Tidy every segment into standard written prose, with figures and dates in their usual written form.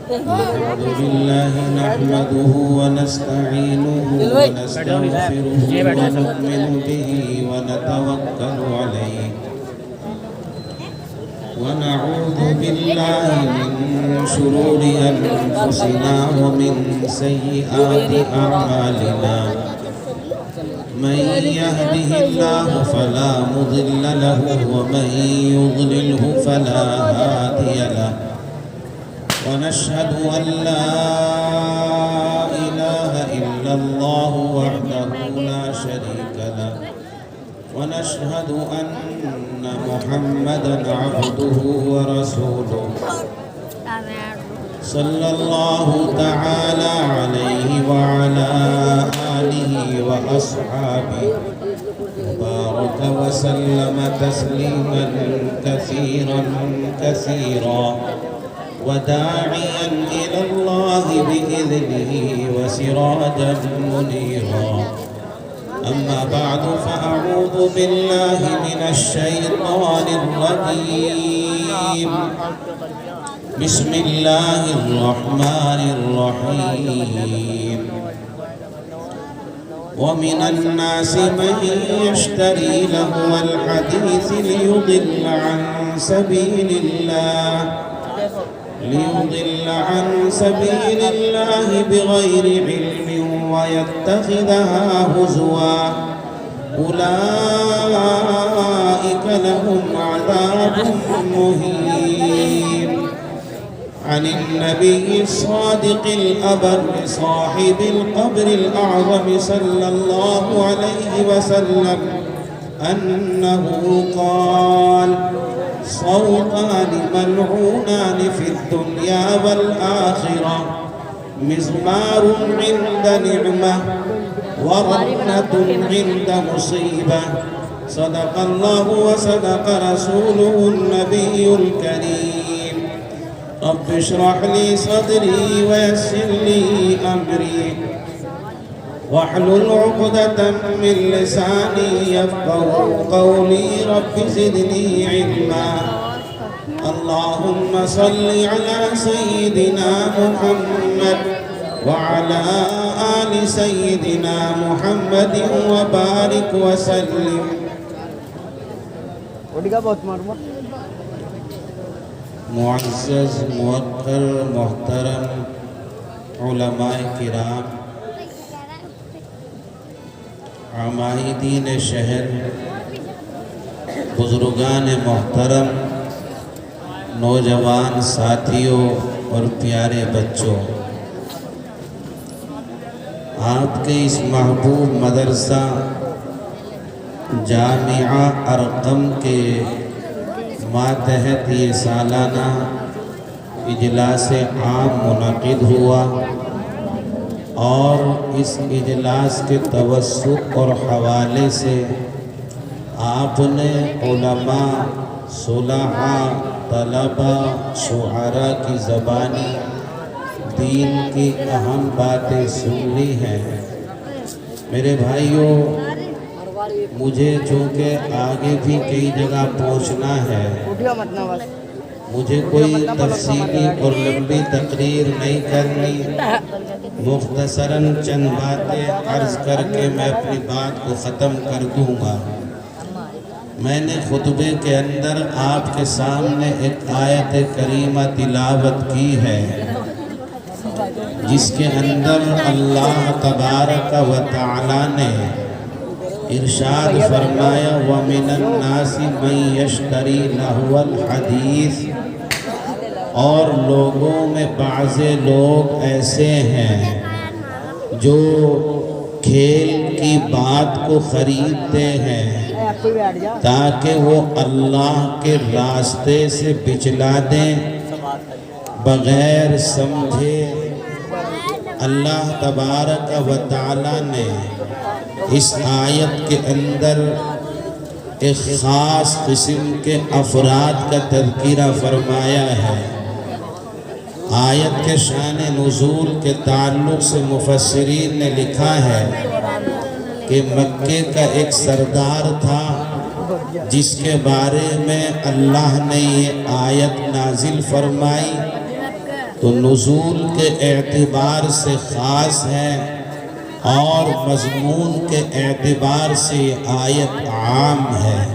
الحمد لله نحمده ونستعينه ونستغفره ونؤمن به ونتوكل عليه ونعوذ بالله من شرور أنفسنا ومن سيئات أعمالنا من يهده الله فلا مضل له ومن يضلله فلا هادي له ونشهد أن لا إله إلا الله وحده لا شريك له ونشهد أن محمدًا عبده ورسوله صلى الله تعالى عليه وعلى آله وأصحابه وبارك وسلم تسليما كثيرا كثيرا وداعيا إلى الله بإذنه وسراجا منيرا أما بعد فأعوذ بالله من الشيطان الرجيم بسم الله الرحمن الرحيم ومن الناس من يشتري لهو الحديث ليضل عن سبيل الله بغير علم ويتخذها هزوا أولئك لهم عذاب مهين عن النبي الصادق الأبر صاحب القبر الأعظم صلى الله عليه وسلم أنه قال صوتان ملعونان في الدنيا والآخرة مزمار عند نعمة ورنة عند مصيبة صدق الله وصدق رسوله النبي الكريم رب اشرح لي صدري ويسر لي أمري واحلل عقدة من لساني يفقهوا قولي رب زدني علما اللهم صل على سيدنا محمد وعلى آل سيدنا محمد وبارك وسلم معزز موقر محترم علماء کرام عمائدین شہر بزرگان محترم نوجوان ساتھیوں اور پیارے بچوں، آپ کے اس محبوب مدرسہ جامعہ ارقم کے ماتحت یہ سالانہ اجلاس عام منعقد ہوا اور اس اجلاس کے توسط اور حوالے سے آپ نے علماء، صلحاء، طلباء، شعراء کی زبانی دین کی اہم باتیں سن لی ہیں۔ میرے بھائیوں، مجھے چونکہ آگے بھی کئی جگہ پہنچنا ہے، مجھے کوئی تفصیلی اور لمبی تقریر نہیں کرنی، مختصراً چند باتیں عرض کر کے میں اپنی بات کو ختم کر دوں گا۔ میں نے خطبے کے اندر آپ کے سامنے ایک آیت کریمہ تلاوت کی ہے، جس کے اندر اللہ تبارک و تعالی نے ارشاد فرمایا وَمِنَ النَّاسِ مَن يَشْتَرِي لَهْوَ الْحَدِيثِ، اور لوگوں میں بعض لوگ ایسے ہیں جو کھیل کی بات کو خریدتے ہیں تاکہ وہ اللہ کے راستے سے بچلا دیں بغیر سمجھے۔ اللہ تبارک و تعالی نے اس آیت کے اندر ایک خاص قسم کے افراد کا تذکرہ فرمایا ہے۔ آیت کے شان نزول کے تعلق سے مفسرین نے لکھا ہے کہ مکے کا ایک سردار تھا جس کے بارے میں اللہ نے یہ آیت نازل فرمائی، تو نزول کے اعتبار سے خاص ہے اور مضمون کے اعتبار سے یہ آیت عام ہے۔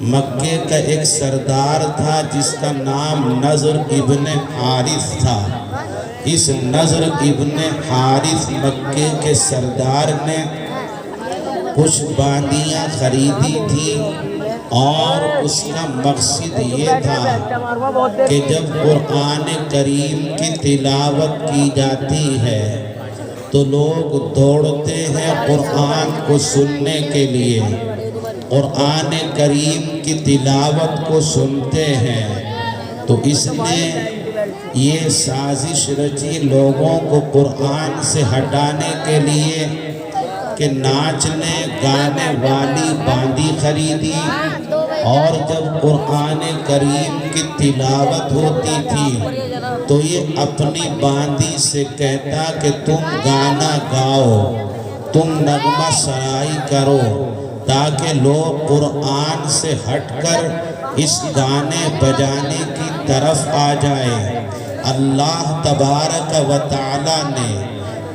مکے کا ایک سردار تھا جس کا نام نضر ابن حارث تھا۔ اس نضر ابن حارث مکے کے سردار نے کچھ باندیاں خریدی تھی اور اس کا مقصد یہ تھا کہ جب قرآن کریم کی تلاوت کی جاتی ہے تو لوگ دوڑتے ہیں قرآن کو سننے کے لیے، قرآن کریم کی تلاوت کو سنتے ہیں۔ تو اس نے یہ سازش رچی لوگوں کو قرآن سے ہٹانے کے لیے کہ ناچنے گانے والی باندی خریدی، اور جب قرآن کریم کی تلاوت ہوتی تھی تو یہ اپنی باندی سے کہتا کہ تم گانا گاؤ، تم نغمہ سرائی کرو، تاکہ لوگ قرآن سے ہٹ کر اس گانے بجانے کی طرف آ جائیں۔ اللہ تبارک و تعالی نے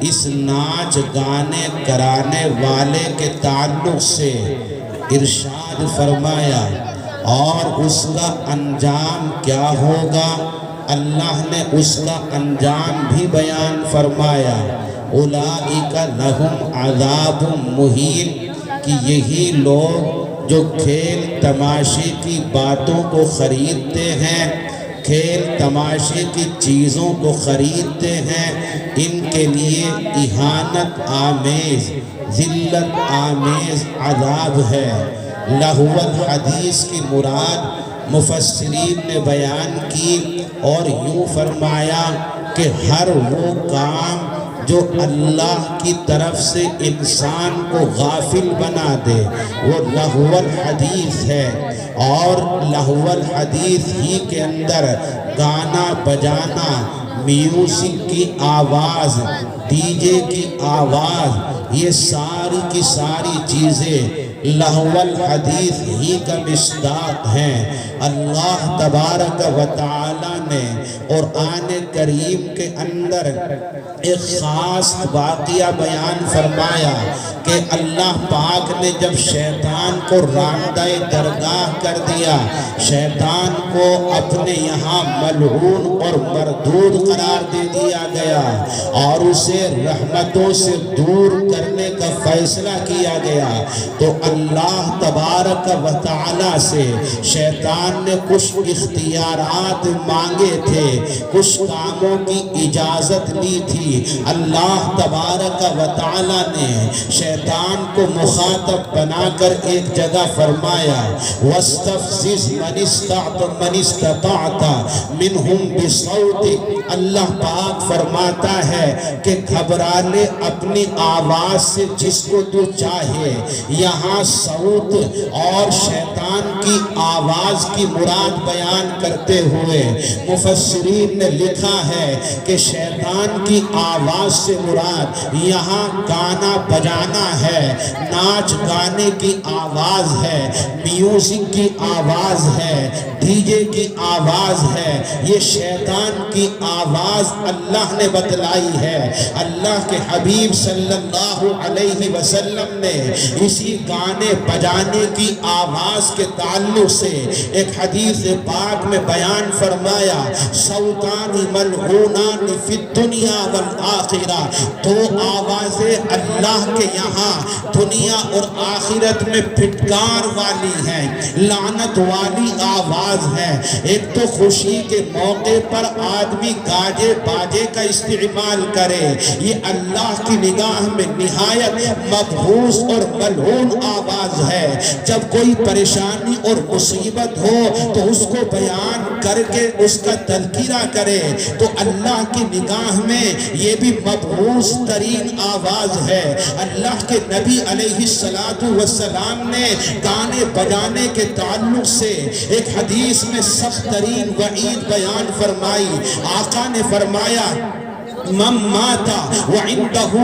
اس ناچ گانے کرانے والے کے تعلق سے ارشاد فرمایا، اور اس کا انجام کیا ہوگا اللہ نے اس کا انجام بھی بیان فرمایا۔ اولئک لہم عذاب مہین، کہ یہی لوگ جو کھیل تماشے کی باتوں کو خریدتے ہیں، کھیل تماشے کی چیزوں کو خریدتے ہیں، ان کے لیے اہانت آمیز، ذلت آمیز عذاب ہے۔ لہو الحدیث کی مراد مفسرین نے بیان کی اور یوں فرمایا کہ ہر وہ کام جو اللہ کی طرف سے انسان کو غافل بنا دے وہ لہو الحدیث ہے، اور لہو الحدیث ہی کے اندر گانا بجانا، میوزک کی آواز، ڈی جے کی آواز، یہ ساری کی ساری چیزیں لہو الحدیث ہی کا مصداق ہیں۔ اللہ تبارک و تعالی نے قرآن کریم کے اندر ایک خاص واقعہ بیان فرمایا کہ اللہ پاک نے جب شیطان کو راندہ درگاہ کر دیا، شیطان کو اپنے یہاں ملعون اور مردود قرار دے دیا گیا اور اسے رحمتوں سے دور کرنے کا فیصلہ کیا گیا، تو اللہ تبارک و تعالی سے شیطان نے کچھ اختیارات مانگے تھے، کچھ کاموں کی اجازت لی تھی۔ اللہ تبارک و تعالی نے شیطان کو مخاطب بنا کر ایک جگہ فرمایا، وَاسْتَفْزِزْ مَنِ اسْتَطَعْتَ مِنْهُمْ بِصَوْتِكَ۔ اللہ پاک فرماتا ہے کہ گھبرا لے اپنی آواز سے جس کو تو چاہے۔ یہاں صوت اور شیطان کی آواز کی مراد بیان کرتے ہوئے مفسرین نے لکھا ہے کہ شیطان کی آواز سے مراد یہاں گانا بجانا ہے، ناچ گانے کی آواز ہے، میوزک کی آواز ہے، ڈی جے کی آواز ہے، یہ شیطان کی آواز اللہ نے بتلائی ہے۔ اللہ کے حبیب صلی اللہ علیہ وسلم نے اسی گانے بجانے کی آواز کے تعلق سے ایک حدیث پاک میں بیان فرمایا، صوتان ملعونان فی الدنیا والآخرہ، دو آوازیں اللہ کے یہاں دنیا اور آخرت میں پھٹکار والی ہیں، لعنت والی آواز ہے۔ ایک تو خوشی کے موقع پر آدمی گاجے باجے کا استعمال کرے، یہ اللہ کی نگاہ میں نہایت مبغوض اور ملعون آواز ہے۔ جب کوئی پریشانی اور مصیبت ہو تو اس کو بیان کر کے اس کا تذکرہ کرے تو اللہ کی نگاہ راہ میں یہ بھی مبعوث ترین آواز ہے۔ اللہ کے نبی علیہ السلام نے گانے بجانے کے تعلق سے ایک حدیث میں سخت ترین وعید بیان فرمائی۔ آقا نے فرمایا من مات وعنده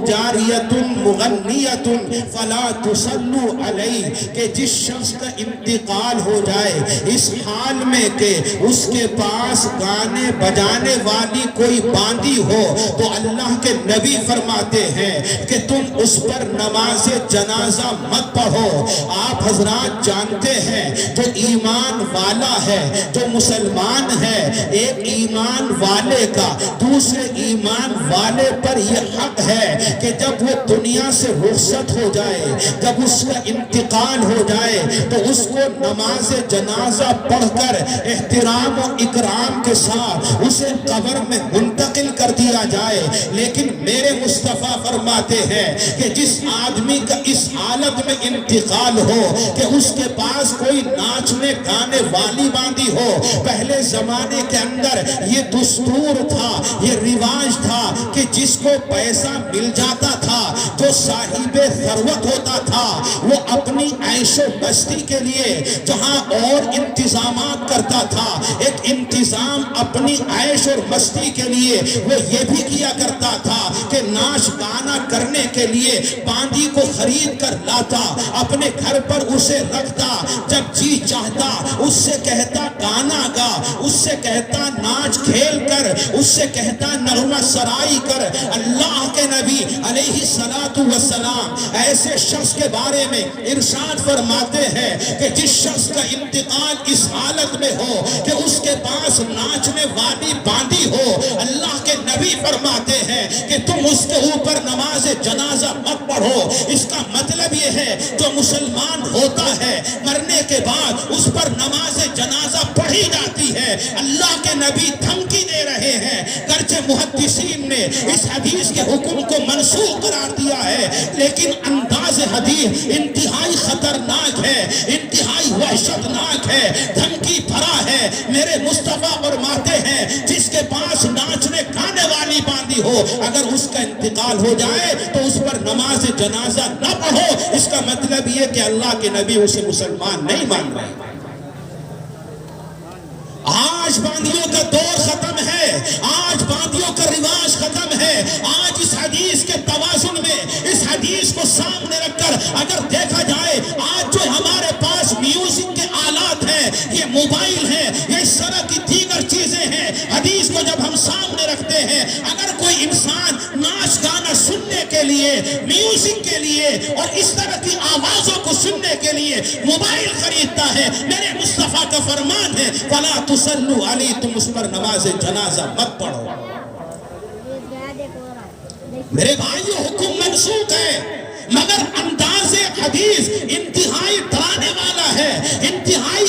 جاریۃ مغنیۃ فلا تصلوا علیہ، کہ جس شخص کا انتقال ہو جائے اس حال میں کہ اس کے پاس گانے بجانے والی کوئی باندی ہو، تو اللہ کے نبی فرماتے ہیں کہ تم اس پر نماز جنازہ مت پڑھو۔ آپ حضرات جانتے ہیں جو ایمان والا ہے، جو مسلمان ہے، ایک ایمان والے کا دوسرے ایمان والے پر یہ حق ہے کہ جب وہ دنیا سے رخصت ہو جائے، جب اس کا انتقال ہو جائے، تو اس کو نماز جنازہ پڑھ کر احترام و اکرام کے ساتھ اسے قبر میں منتقل کر دیا جائے۔ لیکن میرے مصطفیٰ فرماتے ہیں کہ جس آدمی کا اس حالت میں انتقال ہو کہ اس کے پاس کوئی ناچنے گانے والی باندھی ہو، پہلے زمانے کے اندر یہ دستور تھا، یہ رواج تھا کہ جس کو پیسہ مل جاتا تھا، جو صاحب ثروت ہوتا تھا، وہ اپنی عیش و مستی کے لیے جہاں اور انتظامات کرتا تھا، ایک انتظام اپنی عیش اور مستی کے لیے وہ یہ بھی کیا کرتا تھا کہ ناچ گانا کرنے کے لیے باندی کو خرید کر لاتا، اپنے گھر پر اسے رکھتا، جب جی چاہتا اس سے کہتا گانا گا، اس سے کہتا ناچ کھیل کر، اس سے کہتا نغمہ سرائی کر۔ اللہ کے نبی علیہ السلام ایسے شخص کے بارے میں ارشاد فرماتے ہیں کہ جس شخص کا انتقال اس حالت میں ہو کہ اس کے پاس ناچنے والی باندھی ہو، اللہ کے نبی فرماتے ہیں کہ تم اس کے اوپر نماز جنازہ مت پڑھو۔ اس کا مطلب یہ ہے جو مسلمان ہوتا ہے مرنے کے بعد اس پر نماز جنازہ پڑھی جاتی ہے۔ اللہ کے نبی دھمکی دے رہے ہیں، گرچہ محدثین نے اس حدیث کے حکم کو منسوخ قرار دیا ہے، لیکن انداز حدیث انتہائی خطرناک ہے، انتہائی وحشتناک ہے، دھمکی بھرا ہے۔ میرے مصطفیٰ فرماتے ہیں جس کے پاس ناچنے گانے والی باندھی ہو، اگر اس کا انتقال ہو جائے تو اس پر نماز جنازہ نہ پڑھو۔ اس کا مطلب یہ کہ اللہ کے نبی اسے مسلمان نہیں مان رہے۔ آج باندیوں کا دور ختم ہے، آج باندیوں کا رواج ختم ہے۔ آج اس حدیث کے توازن میں اس حدیث کو سامنے رکھ کر اگر دیکھا جائے، آج جو ہمارے پاس میوزک کے آلات ہیں، یہ موبائل ہیں، یہ اس طرح کی دیگر چیزیں ہیں، حدیث کو جب ہم سامنے رکھتے ہیں، اگر کوئی انسان ناچ گانا سننے کے لیے، میوزک کے لیے اور اس طرح کی آوازوں کو سننے کے لیے موبائل خریدتا ہے، میرے مصطفیٰ کا فرمان ہے فَلَا تُصَلُّوا عَلَيْهِ، تم اس پر نماز جنازہ مت پڑھو۔ میرے بھائیو حکم منسوخ ہے، مگر انداز حدیث انتہائی ڈرانے والا ہے، انتہائی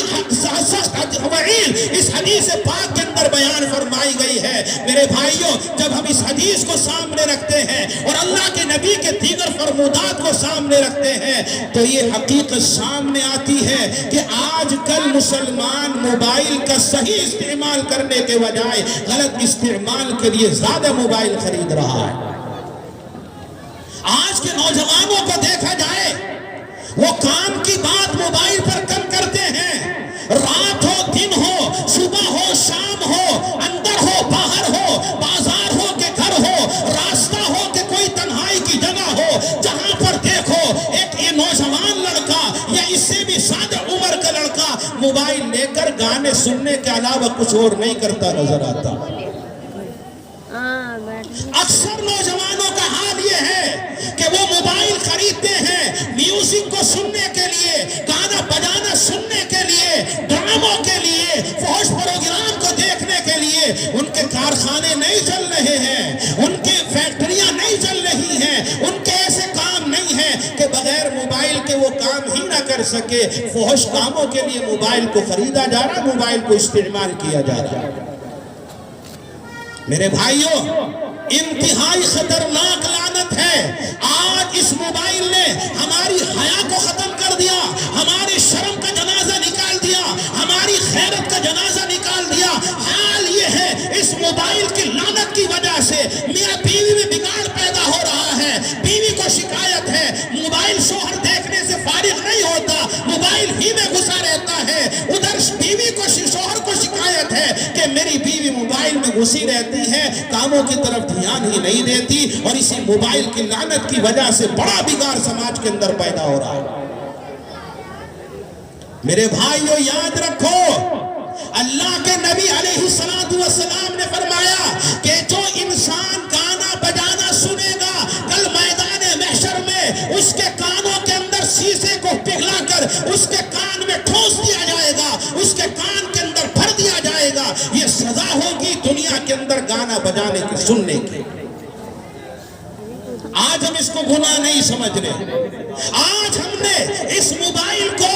وعید اس حدیث پاک کے اندر بیان فرمائی گئی ہے۔ میرے بھائیو جب ہم اس حدیث کو سامنے رکھتے ہیں اور اللہ کے نبی کے دیگر فرمودات کو سامنے رکھتے ہیں تو یہ حقیقت سامنے آتی ہے کہ آج کل مسلمان موبائل کا صحیح استعمال کرنے کے بجائے غلط استعمال کے لیے زیادہ موبائل خرید رہا ہے۔ آج کے نوجوانوں کو دیکھا جائے، وہ کام کی بات موبائل پر کم کرتے ہیں۔ رات ہو دن ہو، صبح ہو شام ہو، اندر ہو باہر ہو، بازار ہو کہ گھر ہو، راستہ ہو کہ کوئی تنہائی کی جگہ ہو، جہاں پر دیکھو ایک یہ نوجوان لڑکا یا اس سے بھی زیادہ عمر کا لڑکا موبائل لے کر گانے سننے کے علاوہ کچھ اور نہیں کرتا نظر آتا۔ اکثر نوجوانوں کا حال یہ ہے کہ وہ موبائل خریدتے ہیں میوزک کو سننے کے لیے، گانا بجانا سننے کے لیے، ڈراموں کے لیے، فحش پروگرام کو دیکھنے کے لیے۔ ان کے کارخانے نہیں چل رہے ہیں، ان کی فیکٹریاں نہیں چل رہی ہیں، ان کے ایسے کام نہیں ہیں کہ بغیر موبائل کے وہ کام ہی نہ کر سکے۔ فحش کاموں کے لیے موبائل کو خریدا جا رہا، موبائل کو استعمال کیا جا رہا۔ میرے بھائیوں انتہائی خطرناک لعنت ہے۔ آج اس موبائل نے ہماری حیا کو ختم کر دیا، ہماری شرم کا جنازہ نکال دیا، ہماری غیرت کا جنازہ نکال دیا۔ حال یہ ہے اس موبائل کی لعنت کی وجہ موبائل ہی میں گھسا رہتا ہے، ادھر بیوی کو شوہر کو شکایت ہے کہ میری بیوی موبائل میں گھسی رہتی ہے، کاموں کی طرف دھیان ہی نہیں دیتی، اور اسی موبائل کی لعنت کی وجہ سے بڑا بگاڑ سماج کے اندر پیدا ہو رہا ہے۔ میرے بھائیو یاد رکھو، اللہ کے نبی علیہ السلام نے فرمایا کہ جو انسان گانا بجانا سنے گا، کل میدان محشر میں اس کے کانوں کے اندر شیشے کو پگھلا کر اس کے کان میں ٹھوس دیا جائے گا، اس کے کان کے اندر بھر دیا جائے گا۔ یہ سزا ہوگی دنیا کے اندر گانا بجانے کی، سننے کی۔ آج ہم اس کو گناہ نہیں سمجھ رہے، آج ہم نے اس موبائل کو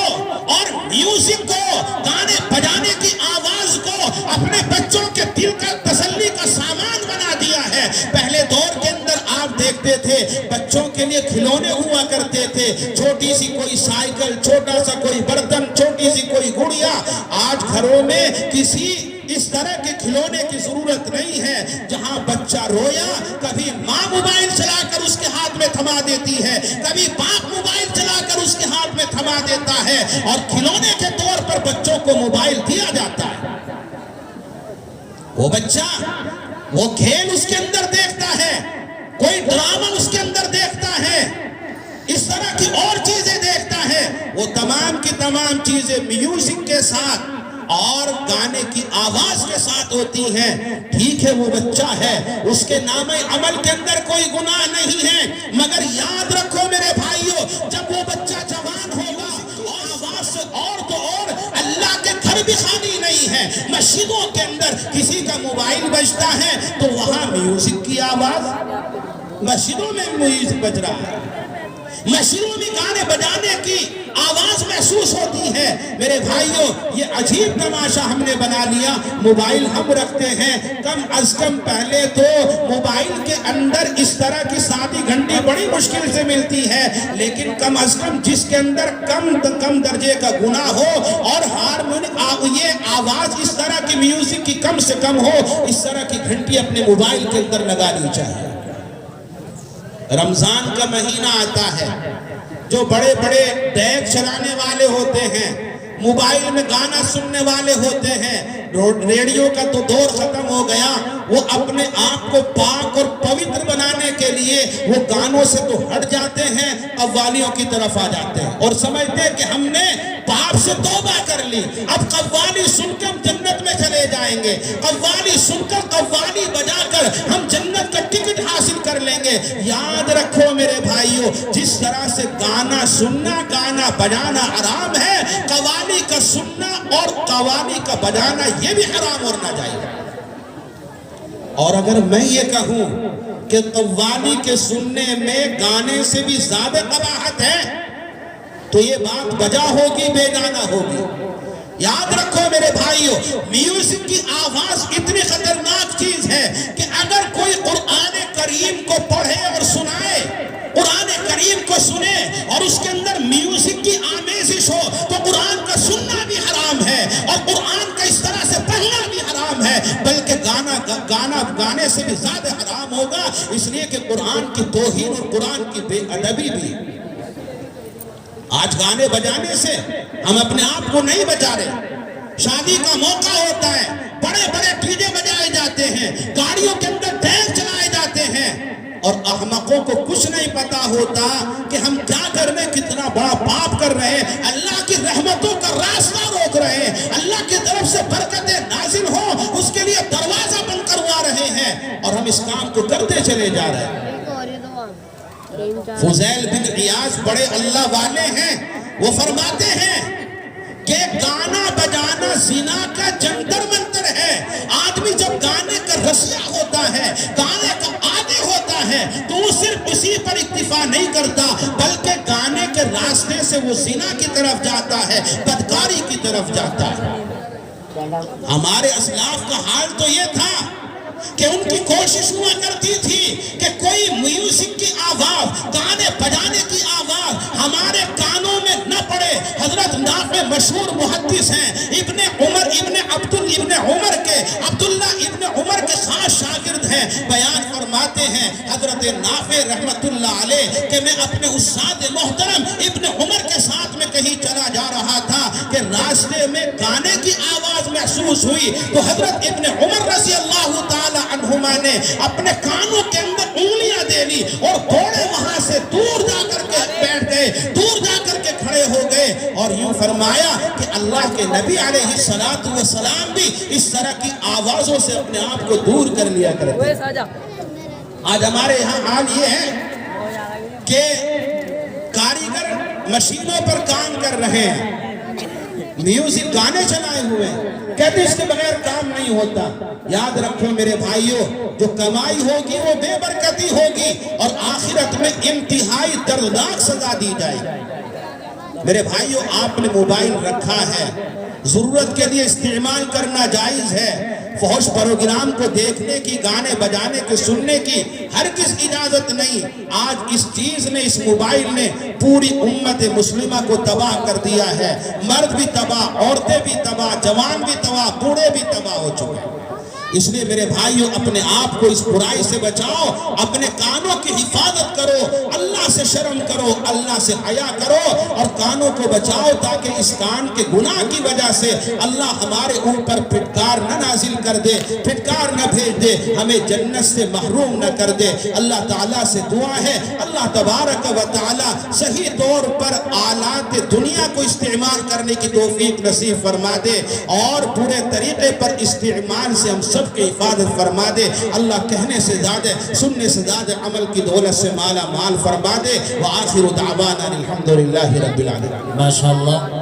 اور میوزک کو، گانے بجانے کی آواز کو اپنے بچوں کے دل کا تسلی کا سامان بنا دیا ہے۔ پہلے دور کے اندر آپ دیکھتے تھے بچوں کے لیے کھلونے ہوا کرتے تھے، چھوٹی سی کوئی سائیکل، چھوٹا سا کوئی برتن، چھوٹی سی کوئی گڑیا۔ آج گھروں میں کسی اس طرح کے کھلونے کی ضرورت نہیں ہے۔ جہاں بچہ رویا، کبھی ماں موبائل چلا کر اس کے ہاتھ میں تھما دیتی ہے، کبھی باپ موبائل چلا کر اس کے ہاتھ میں تھما دیتا ہے، اور کھلونے کے طور پر بچوں کو موبائل دیا جاتا ہے۔ وہ بچہ وہ کھیل اس کے اندر دیکھتا ہے، کوئی ڈرامہ اس کے اندر دیکھتا ہے، اس طرح کی اور چیزیں دیکھتا ہے۔ وہ تمام کی تمام چیزیں میوزک کے ساتھ اور گانے کی آواز کے ساتھ ہوتی ہیں۔ ٹھیک ہے وہ بچہ ہے، اس کے نام عمل کے اندر کوئی گناہ نہیں ہے، مگر یاد رکھو میرے بھائیو، جب وہ بچہ جوان ہوگا اور آواز سے اور تو اور اللہ کے گھر بھی خالی نہیں ہے، مسجدوں کے اندر کسی کا موبائل بجتا ہے تو وہاں میوزک کی آواز، مسجدوں میں میوزک بج رہا ہے، مسجدوں میں گانے بجانے کی آواز محسوس ہوتی ہے۔ میرے بھائیوں، یہ عجیب تماشا ہم نے بنا لیا۔ موبائل ہم رکھتے ہیں، کم از کم پہلے تو موبائل کے اندر اس طرح کی سادی گھنٹی بڑی مشکل سے ملتی ہے، لیکن کم از کم جس کے اندر کم درجے کا گناہ ہو اور ہارمونک یہ آواز اس طرح کی میوزک کی کم سے کم ہو، اس طرح کی گھنٹی اپنے موبائل کے اندر لگانی چاہیے۔ رمضان کا مہینہ آتا ہے، جو بڑے بڑے ڈیک چلانے والے ہوتے ہیں، موبائل میں گانا سننے والے ہوتے ہیں، ریڈیو کا تو دور ختم ہو گیا، وہ اپنے آپ کو پاک اور پوتر بنانے کے لیے وہ گانوں سے تو ہٹ جاتے ہیں، قوالیوں کی طرف آ جاتے ہیں اور سمجھتے ہیں کہ ہم نے پاپ سے توبہ کر لی، اب قوالی سن کے ہم جنت میں چلے جائیں گے، قوالی سن کر قوالی بجا کر ہم جنت کا ٹکٹ حاصل کر لیں گے۔ یاد رکھو میرے بھائیو، جس طرح سے گانا سننا، گانا بجانا حرام ہے، قوالی کا سننا اور قوالی کا بجانا یہ بھی حرام اور ناجائز ہے۔ اور اگر میں یہ کہوں کہ قوالی کے سننے میں گانے سے بھی زیادہ قباحت ہے تو یہ بات بجا ہوگی، بے گانا ہوگی۔ یاد رکھو میرے بھائیو، میوزک کی آواز اتنی خطرناک چیز ہے کہ اگر کوئی قرآن کریم کو پڑھے اور سنائے، قرآن کریم کو سنے اور اس کے اندر میوزک کی آمیزش ہو تو قرآن کا سننا بھی حرام ہے اور قرآن کا اس طرح سے پڑھنا بھی حرام ہے، بلکہ گانے سے بھی زیادہ حرام ہوگا، اس لیے کہ قرآن کی توہین اور قرآن کی بے ادبی بھی۔ آج گانے بجانے سے ہم اپنے آپ کو نہیں بچا رہے۔ شادی کا موقع ہوتا ہے، بڑے بڑے ڈی جے بجائے جاتے ہیں، گاڑیوں کے اندر ڈینس چلائے جاتے ہیں، اور احمقوں کو کچھ نہیں پتا ہوتا کہ ہم کیا کرنے کتنا بڑا پاپ کر رہے ہیں، اللہ کی رحمتوں کا راستہ روک رہے ہیں، اللہ کی طرف سے برکتیں نازل ہوں اس کے لیے دروازہ بند کروا رہے ہیں، اور ہم اس کام کو کرتے چلے جا رہے ہیں۔ فضیل بن عیاض بڑے اللہ والے ہیں، وہ فرماتے ہیں کہ گانا بجانا زنا کا جنتر منتر ہے۔ آدمی جب گانے کا رسیا ہوتا ہے، گانے کا عادی ہوتا ہے تو وہ صرف اسی پر اکتفا نہیں کرتا بلکہ گانے کے راستے سے وہ زنا کی طرف جاتا ہے، بدکاری کی طرف جاتا ہے۔ ہمارے اسلاف کا حال تو یہ تھا کہ ان کی کوشش ہوا کرتی تھی کہ کوئی میوزک کی آواز، گانے بجانے کی آواز ہمارے کانوں میں نہ پڑے۔ حضرت نافع مشہور محدث ہیں، عبداللہ ابن عمر کے خاص شاگرد ہیں، بیان فرماتے ہیں حضرت نافع رحمت اللہ علیہ کہ میں اپنے استاد محترم ابن عمر کے ساتھ میں کہیں چلا جا رہا گانے کی آواز محسوس ہوئی تو حضرت ابن عمر رضی اللہ تعالی عنہما نے اپنے کانوں کے اندر انگلیاں دے لی اور تھوڑے وہاں سے دور جا کر کے بیٹھ گئے, دور جا کر کے کھڑے ہو گئے اور یوں فرمایا کہ اللہ کے نبی علیہ السلام بھی اس طرح کی آوازوں سے اپنے آپ کو دور کر لیا کرتے. آج ہمارے یہاں حال یہ ہے کہ کاریگر مشینوں پر کام کر رہے ہیں, میوزک گانے چلائے ہوئے ہیں, کہتے ہیں اس کے بغیر کام نہیں ہوتا. یاد رکھو میرے بھائیوں, جو کمائی ہوگی وہ بے برکتی ہوگی اور آخرت میں انتہائی دردناک سزا دی جائے گی. میرے بھائیوں, آپ نے موبائل رکھا ہے, ضرورت کے لیے استعمال کرنا جائز ہے. فحش پروگرام کو دیکھنے کی, گانے بجانے کے سننے کی ہرگز اجازت نہیں. آج اس چیز نے, اس موبائل نے پوری امت مسلمہ کو تباہ کر دیا ہے. مرد بھی تباہ, عورتیں بھی تباہ, جوان بھی تباہ, بوڑھے بھی تباہ ہو چکے ہیں. اس لیے میرے بھائیوں, اپنے آپ کو اس برائی سے بچاؤ, اپنے کانوں کی حفاظت کرو, اللہ سے شرم کرو, اللہ سے حیا کرو اور کانوں کو بچاؤ تاکہ اس کان کے گناہ کی وجہ سے اللہ ہمارے اوپر پھٹکار نہ نازل کر دے, پھٹکار نہ بھیج دے, ہمیں جنت سے محروم نہ کر دے. اللہ تعالیٰ سے دعا ہے اللہ تبارک و تعالیٰ صحیح طور پر آلات دنیا کو استعمال کرنے کی توفیق نصیب فرما دے اور پورے طریقے پر استعمال سے ہم سب کی حفاظت فرما دے. اللہ کہنے سے زیادہ, سننے سے زیادہ عمل کی دولت سے مالا مال فرما دے. وآخر دعوانا الحمدللہ رب العالمین. ماشاءاللہ.